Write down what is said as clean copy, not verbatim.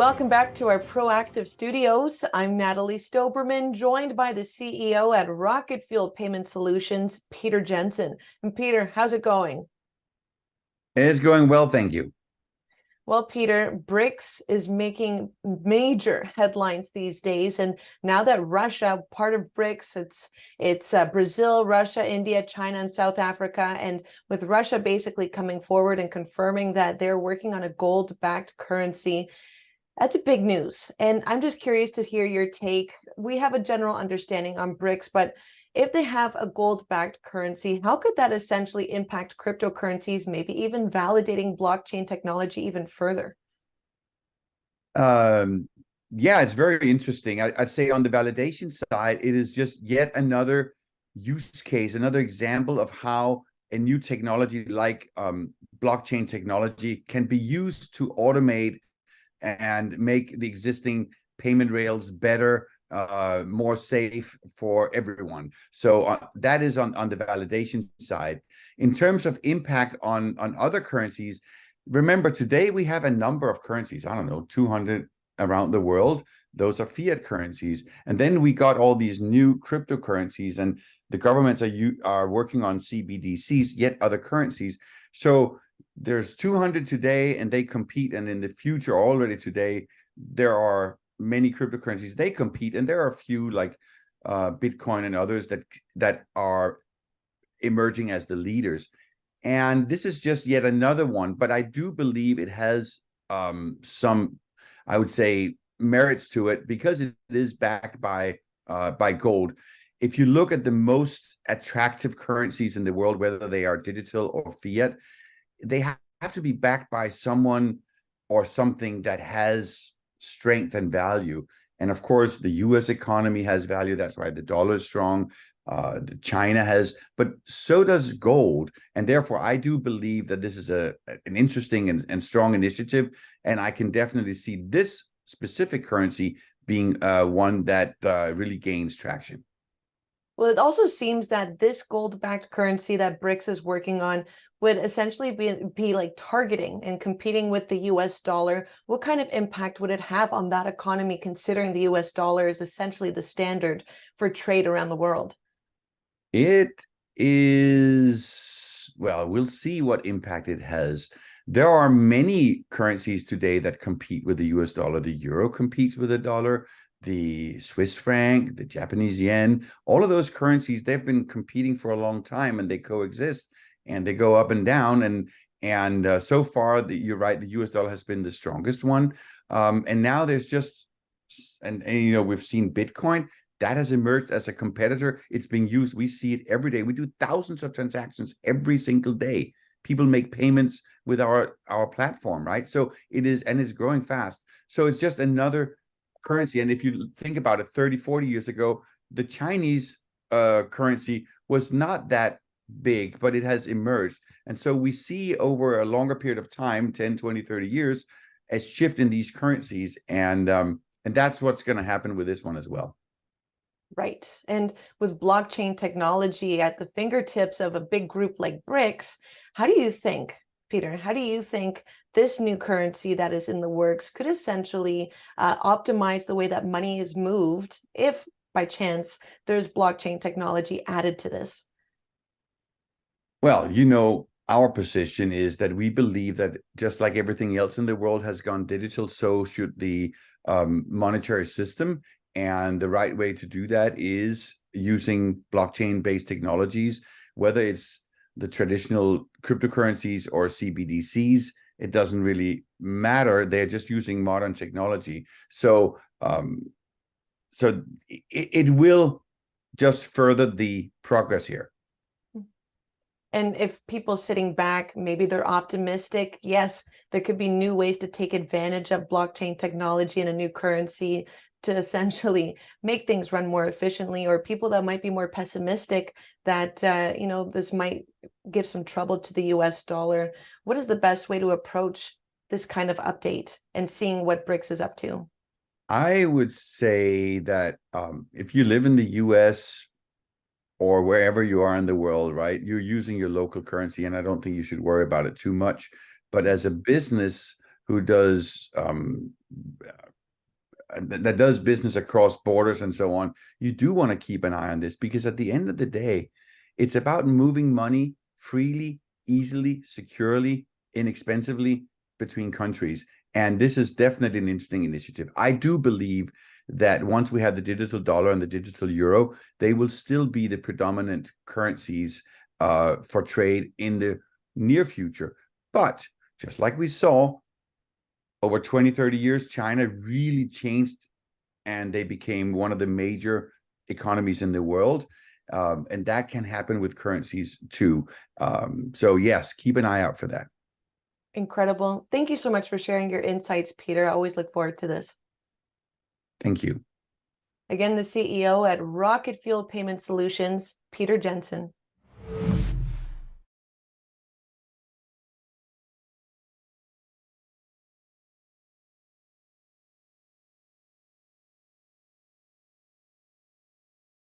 Welcome back to our Proactive Studios. I'm Natalie Stoberman, joined by the CEO at RocketFuel Payment Solutions, Peter Jensen. And Peter, how's it going? It's going well, thank you. Well, Peter, BRICS is making major headlines these days, and now that Russia, part of BRICS, it's Brazil, Russia, India, China, and South Africa, and with Russia basically coming forward and confirming that they're working on a gold-backed currency. That's a big news. And I'm just curious to hear your take. We have a general understanding on BRICS, but if they have a gold-backed currency, how could that essentially impact cryptocurrencies, maybe even validating blockchain technology even further? Yeah, it's very interesting. I'd say on the validation side, it is just yet another use case, another example of how a new technology like blockchain technology can be used to automate and make the existing payment rails better, more safe for everyone. So that is on the validation side. In terms of impact on other currencies, remember today we have a number of currencies, I don't know, 200 around the world. Those are fiat currencies. And then we got all these new cryptocurrencies, and the governments are working on CBDCs, yet other currencies. So there's 200 today, and they compete. And in the future, already today, there are many cryptocurrencies. They compete, and there are a few like Bitcoin and others that are emerging as the leaders. And this is just yet another one, but I do believe it has some, I would say, merits to it because it is backed by gold. If you look at the most attractive currencies in the world, whether they are digital or fiat, they have to be backed by someone or something that has strength and value. And of course, the US economy has value. That's why the dollar is strong. China has, but so does gold. And therefore, I do believe that this is an interesting and strong initiative. And I can definitely see this specific currency being one that really gains traction. Well, it also seems that this gold-backed currency that BRICS is working on would essentially be like targeting and competing with the US dollar. What kind of impact would it have on that economy, considering the US dollar is essentially the standard for trade around the world? It is, well, we'll see what impact it has. There are many currencies today that compete with the US dollar. The euro competes with the dollar, the Swiss franc, the Japanese yen, all of those currencies, they've been competing for a long time, and they coexist and they go up and down. And so far, you're right, the US dollar has been the strongest one. And now there's just, and you know, we've seen Bitcoin that has emerged as a competitor. It's being used. We see it every day. We do thousands of transactions every single day. People make payments with our platform, right? So it is, and it's growing fast. So it's just another currency. And if you think about it, 30, 40 years ago, the Chinese currency was not that big, but it has emerged. And so we see over a longer period of time, 10, 20, 30 years, a shift in these currencies. And that's what's going to happen with this one as well. Right. And with blockchain technology at the fingertips of a big group like BRICS, how do you think, Peter, how do you think this new currency that is in the works could essentially optimize the way that money is moved if by chance there's blockchain technology added to this? Well, you know, our position is that we believe that just like everything else in the world has gone digital, so should the monetary system. And the right way to do that is using blockchain-based technologies, whether it's the traditional cryptocurrencies or CBDCs. It doesn't really matter. They're just using modern technology. So, it will just further the progress here. And if people sitting back, maybe they're optimistic, yes, there could be new ways to take advantage of blockchain technology and a new currency to essentially make things run more efficiently, or people that might be more pessimistic that, you know, this might give some trouble to the US dollar. What is the best way to approach this kind of update and seeing what BRICS is up to? I would say that if you live in the US or wherever you are in the world, right, you're using your local currency, and I don't think you should worry about it too much. But as a business, who does that does business across borders and so on, you do want to keep an eye on this, because at the end of the day, it's about moving money freely, easily, securely, inexpensively between countries. And this is definitely an interesting initiative. I do believe that once we have the digital dollar and the digital euro, they will still be the predominant currencies for trade in the near future. But just like we saw over 20, 30 years, China really changed and they became one of the major economies in the world. And that can happen with currencies too. So yes, keep an eye out for that. Incredible. Thank you so much for sharing your insights, Peter. I always look forward to this. Thank you. Again, the CEO at Rocket Fuel Payment Solutions, Peter Jensen.